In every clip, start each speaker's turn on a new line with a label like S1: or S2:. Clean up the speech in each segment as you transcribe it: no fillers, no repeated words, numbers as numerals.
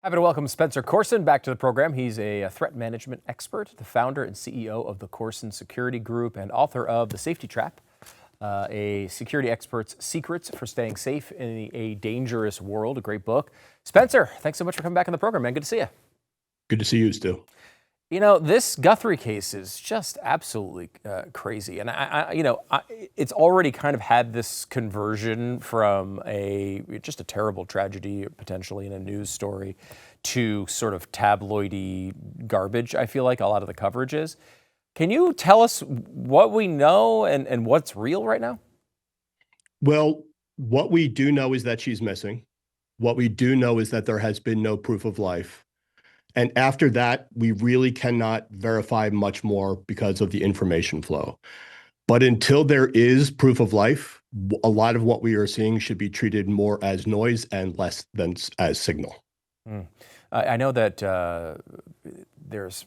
S1: Happy to welcome Spencer Coursen back to the program. He's a threat management expert, the founder and CEO of the Coursen Security Group, and author of The Safety Trap, a security expert's secrets for staying safe in a dangerous world, a great book. Spencer, thanks so much for coming back on the program, man. Good to see you.
S2: Good to see you, Stu.
S1: You know, this Guthrie case is just absolutely crazy. And it's already kind of had this conversion from just a terrible tragedy, potentially in a news story, to sort of tabloidy garbage, I feel like a lot of the coverage is. Can you tell us what we know and what's real right now?
S2: Well, what we do know is that she's missing. What we do know is that there has been no proof of life. And after that, we really cannot verify much more because of the information flow. But until there is proof of life, a lot of what we are seeing should be treated more as noise and less than as signal.
S1: I know that there's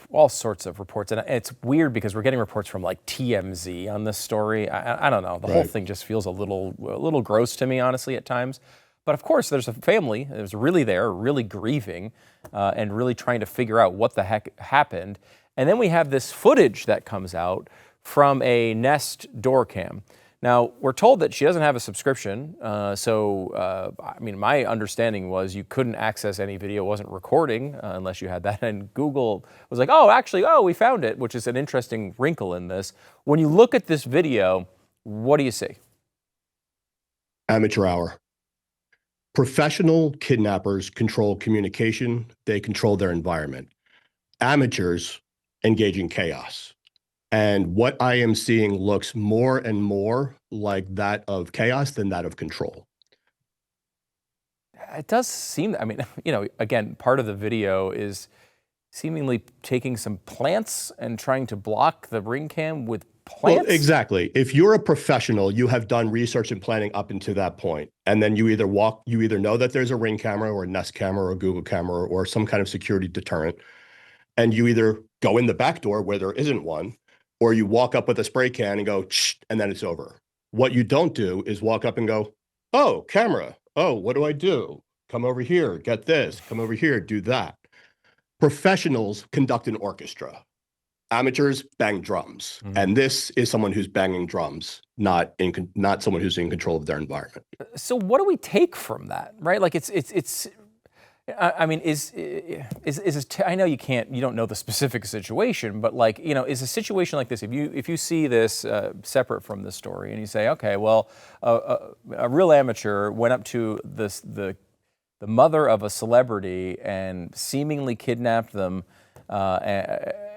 S1: all sorts of reports, and it's weird because we're getting reports from like TMZ on this story. I don't know. The whole thing just feels a little gross to me, honestly, at times. But of course, there's a family that's really there, really grieving, and really trying to figure out what the heck happened. And then we have this footage that comes out from a Nest door cam. Now, we're told that she doesn't have a subscription. My understanding was you couldn't access any video. It wasn't recording unless you had that. And Google was like, we found it, which is an interesting wrinkle in this. When you look at this video, what do you see?
S2: Amateur hour. Professional kidnappers control communication. They control their environment. Amateurs engage in chaos. And what I am seeing looks more and more like that of chaos than that of control.
S1: It does seem, again, part of the video is seemingly taking some plants and trying to block the ring cam with plants.
S2: Well, exactly. If you're a professional, you have done research and planning up until that point. And then you either know that there's a Ring camera or a Nest camera or a Google camera or some kind of security deterrent. And you either go in the back door where there isn't one, or you walk up with a spray can and go, shh, and then it's over. What you don't do is walk up and go, oh, camera. Oh, what do I do? Come over here, get this. Come over here, do that. Professionals conduct an orchestra. Amateurs bang drums. And this is someone who's banging drums, not someone who's in control of their environment.
S1: So what do we take from that, right? Like I know you don't know the specific situation, but is a situation like this, if you see this separate from the story and you say, okay, well, a real amateur went up to the mother of a celebrity and seemingly kidnapped them,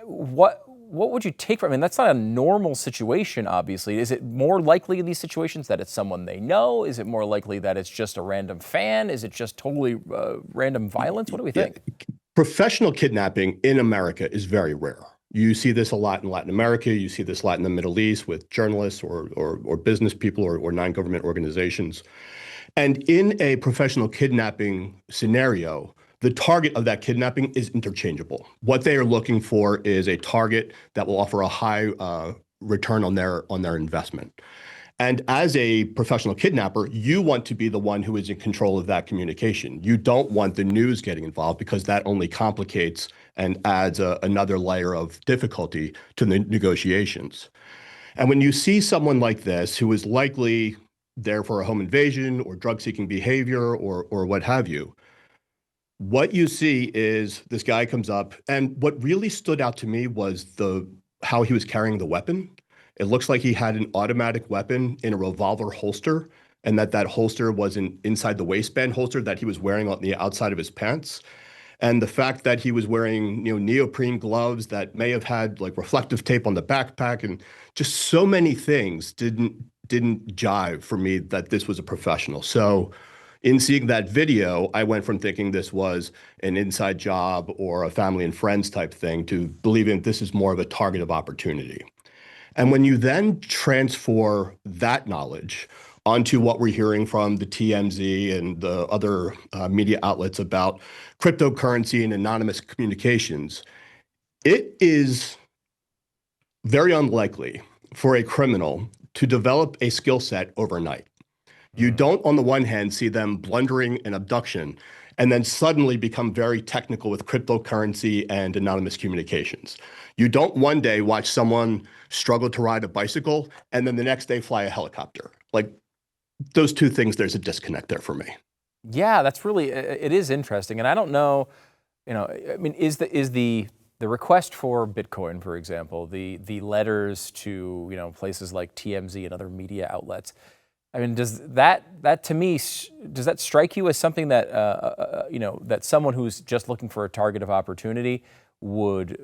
S1: what would you take from it? I mean, that's not a normal situation, obviously. Is it more likely in these situations that it's someone they know? Is it more likely that it's just a random fan? Is it just totally random violence? What do we think?
S2: Professional kidnapping in America is very rare. You see this a lot in Latin America. You see this a lot in the Middle East with journalists or business people or non-government organizations. And in a professional kidnapping scenario, the target of that kidnapping is interchangeable. What they are looking for is a target that will offer a high return on their investment. And as a professional kidnapper, you want to be the one who is in control of that communication. You don't want the news getting involved because that only complicates and adds another layer of difficulty to the negotiations. And when you see someone like this, who is likely there for a home invasion or drug-seeking behavior or what have you, what you see is this guy comes up, and what really stood out to me was how he was carrying the weapon. It looks like he had an automatic weapon in a revolver holster, and that holster was inside the waistband holster that he was wearing on the outside of his pants. And the fact that he was wearing neoprene gloves that may have had like reflective tape on the backpack, and just so many things didn't jive for me that this was a professional. So in seeing that video, I went from thinking this was an inside job or a family and friends type thing to believing this is more of a target of opportunity. And when you then transfer that knowledge onto what we're hearing from the TMZ and the other media outlets about cryptocurrency and anonymous communications, it is very unlikely for a criminal to develop a skill set overnight. You don't, on the one hand, see them blundering an abduction and then suddenly become very technical with cryptocurrency and anonymous communications. You don't one day watch someone struggle to ride a bicycle and then the next day fly a helicopter. Like those two things, there's a disconnect there for me.
S1: Yeah, that's really, it is interesting. And I don't know, I mean, is the request for Bitcoin, for example, the letters to, places like TMZ and other media outlets, I mean, does that to me, does that strike you as something that, that someone who's just looking for a target of opportunity would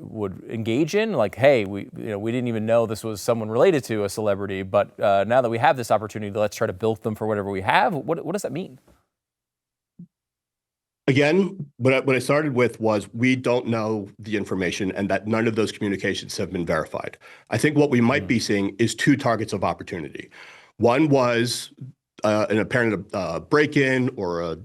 S1: engage in? Like, hey, we didn't even know this was someone related to a celebrity, but now that we have this opportunity, let's try to bilk them for whatever we have. What does that mean?
S2: Again, what I started with was we don't know the information and that none of those communications have been verified. I think what we might be seeing is two targets of opportunity. One was an apparent break-in or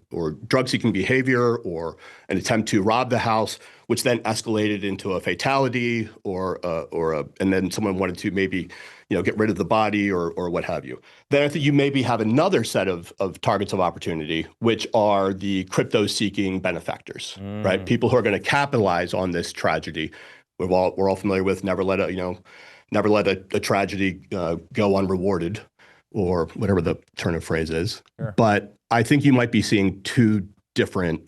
S2: drug-seeking behavior or an attempt to rob the house, which then escalated into a fatality and then someone wanted to maybe get rid of the body or what have you. Then I think you maybe have another set of targets of opportunity, which are the crypto-seeking benefactors, right? People who are going to capitalize on this tragedy. We're all familiar with never let a tragedy go unrewarded, or whatever the turn of phrase is.
S1: Sure.
S2: But I think you might be seeing two different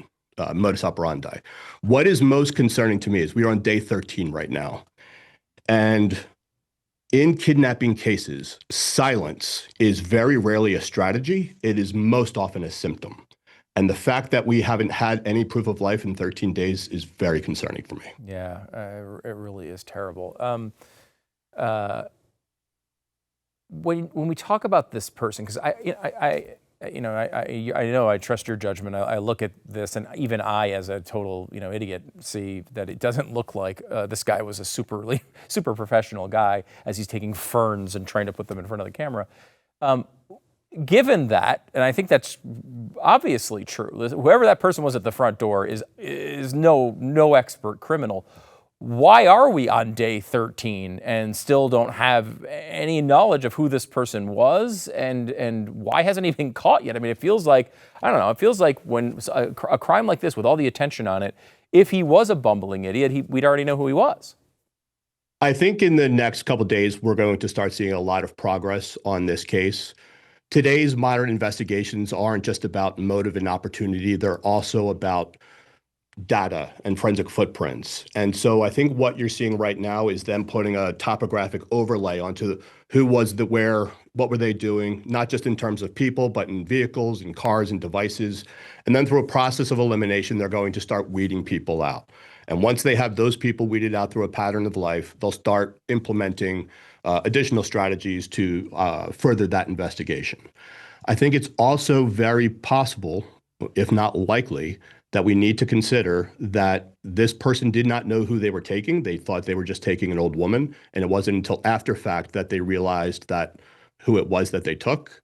S2: modus operandi. What is most concerning to me is we are on day 13 right now. And in kidnapping cases, silence is very rarely a strategy. It is most often a symptom. And the fact that we haven't had any proof of life in 13 days is very concerning for me.
S1: Yeah, it really is terrible. When we talk about this person, because I know I trust your judgment. I look at this, and even I, as a total idiot, see that it doesn't look like this guy was a super professional guy as he's taking ferns and trying to put them in front of the camera. Given that, and I think that's obviously true, whoever that person was at the front door is no expert criminal. Why are we on day 13 and still don't have any knowledge of who this person was, and why hasn't he been caught yet? I mean, it feels like, I don't know, it feels like when a crime like this with all the attention on it, if he was a bumbling idiot, we'd already know who he was.
S2: I think in the next couple of days, we're going to start seeing a lot of progress on this case. Today's modern investigations aren't just about motive and opportunity. They're also about data and forensic footprints. And so I think what you're seeing right now is them putting a topographic overlay onto who was where, what were they doing, not just in terms of people, but in vehicles and cars and devices. And then through a process of elimination, they're going to start weeding people out. And once they have those people weeded out through a pattern of life, they'll start implementing additional strategies to further that investigation. I think it's also very possible, if not likely, that we need to consider that this person did not know who they were taking. They thought they were just taking an old woman. And it wasn't until after fact that they realized that who it was that they took,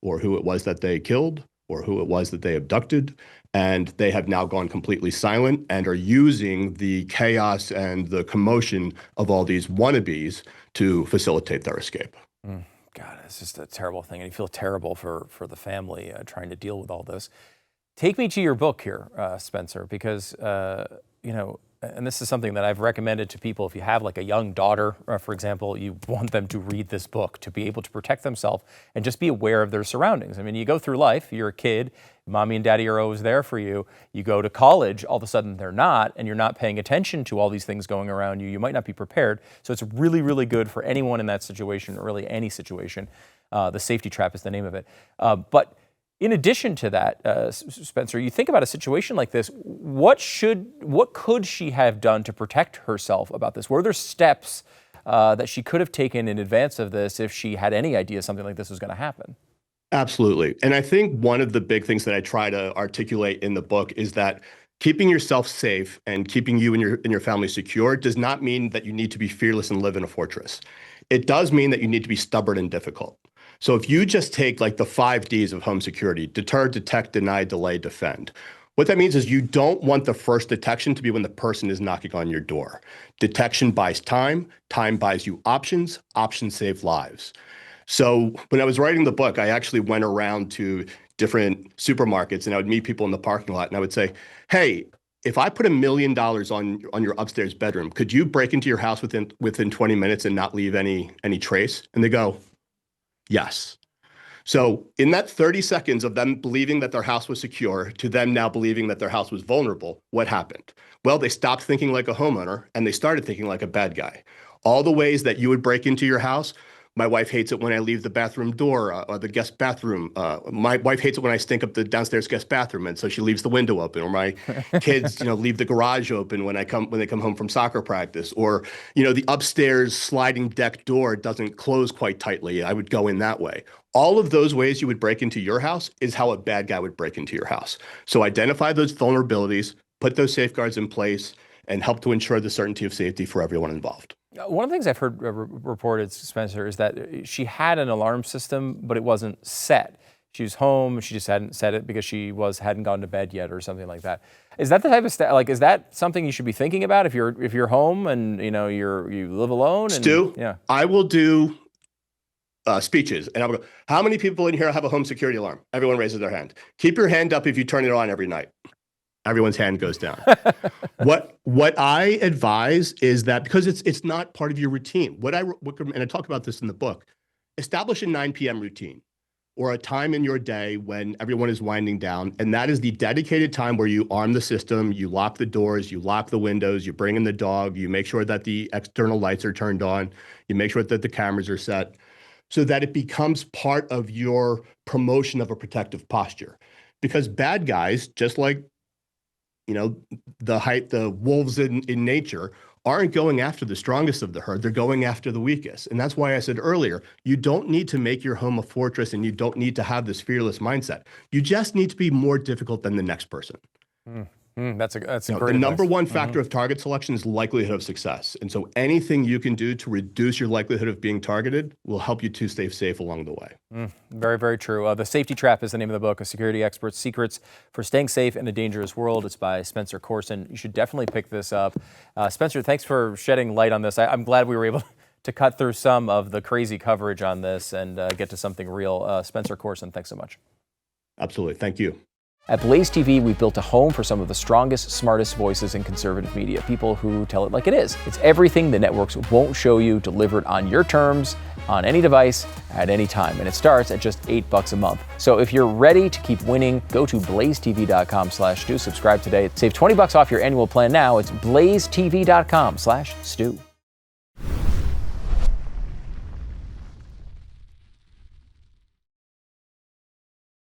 S2: or who it was that they killed, or who it was that they abducted. And they have now gone completely silent and are using the chaos and the commotion of all these wannabes to facilitate their escape.
S1: God, it's just a terrible thing. And you feel terrible for the family trying to deal with all this. Take me to your book here, Spencer, because, and this is something that I've recommended to people. If you have like a young daughter, for example, you want them to read this book to be able to protect themselves and just be aware of their surroundings. I mean, you go through life, you're a kid, mommy and daddy are always there for you. You go to college, all of a sudden they're not, and you're not paying attention to all these things going around you. You might not be prepared. So it's really, really good for anyone in that situation, or really any situation. The safety trap is the name of it. But in addition to that, Spencer, you think about a situation like this, what could she have done to protect herself about this? Were there steps that she could have taken in advance of this if she had any idea something like this was going to happen?
S2: Absolutely. And I think one of the big things that I try to articulate in the book is that keeping yourself safe and keeping you and your family secure does not mean that you need to be fearless and live in a fortress. It does mean that you need to be stubborn and difficult. So if you just take like the 5 Ds of home security: deter, detect, deny, delay, defend. What that means is you don't want the first detection to be when the person is knocking on your door. Detection buys time, time buys you options, options save lives. So when I was writing the book, I actually went around to different supermarkets, and I would meet people in the parking lot, and I would say, hey, if I put $1 million on your upstairs bedroom, could you break into your house within 20 minutes and not leave any trace? And they go, yes. So in that 30 seconds of them believing that their house was secure to them now believing that their house was vulnerable, what happened? Well, they stopped thinking like a homeowner and they started thinking like a bad guy. All the ways that you would break into your house. My wife hates it when I leave the bathroom door or the guest bathroom. My wife hates it when I stink up the downstairs guest bathroom, and so she leaves the window open. Or my kids, leave the garage open when they come home from soccer practice. Or the upstairs sliding deck door doesn't close quite tightly. I would go in that way. All of those ways you would break into your house is how a bad guy would break into your house. So identify those vulnerabilities, put those safeguards in place, and help to ensure the certainty of safety for everyone involved.
S1: One of the things I've heard reported, Spencer, is that she had an alarm system, but it wasn't set. She was home, she just hadn't set it because she hadn't gone to bed yet or something like that. Is that the type of is that something you should be thinking about if you're home and you live alone?
S2: Stu,
S1: yeah.
S2: I will do speeches, and I will go, how many people in here have a home security alarm? Everyone raises their hand. Keep your hand up if you turn it on every night. Everyone's hand goes down. What I advise is that because it's not part of your routine. And I talk about this in the book, establish a 9 p.m. routine or a time in your day when everyone is winding down. And that is the dedicated time where you arm the system, you lock the doors, you lock the windows, you bring in the dog, you make sure that the external lights are turned on, you make sure that the cameras are set so that it becomes part of your promotion of a protective posture. Because bad guys, just like the wolves in nature aren't going after the strongest of the herd. They're going after the weakest. And that's why I said earlier, you don't need to make your home a fortress and you don't need to have this fearless mindset. You just need to be more difficult than the next person.
S1: That's a great
S2: The number one factor of target selection is likelihood of success. And so anything you can do to reduce your likelihood of being targeted will help you to stay safe along the way.
S1: Very, very true. The Safety Trap is the name of the book, A Security Expert's Secrets for Staying Safe in a Dangerous World. It's by Spencer Coursen. You should definitely pick this up. Spencer, thanks for shedding light on this. I'm glad we were able to cut through some of the crazy coverage on this and get to something real. Spencer Coursen, thanks so much.
S2: Absolutely. Thank you.
S1: At BlazeTV, we've built a home for some of the strongest, smartest voices in conservative media, people who tell it like it is. It's everything the networks won't show you, delivered on your terms, on any device, at any time. And it starts at just $8 a month. So if you're ready to keep winning, go to blazetv.com/Stu. Subscribe today. Save $20 off your annual plan now. It's blazetv.com/Stu.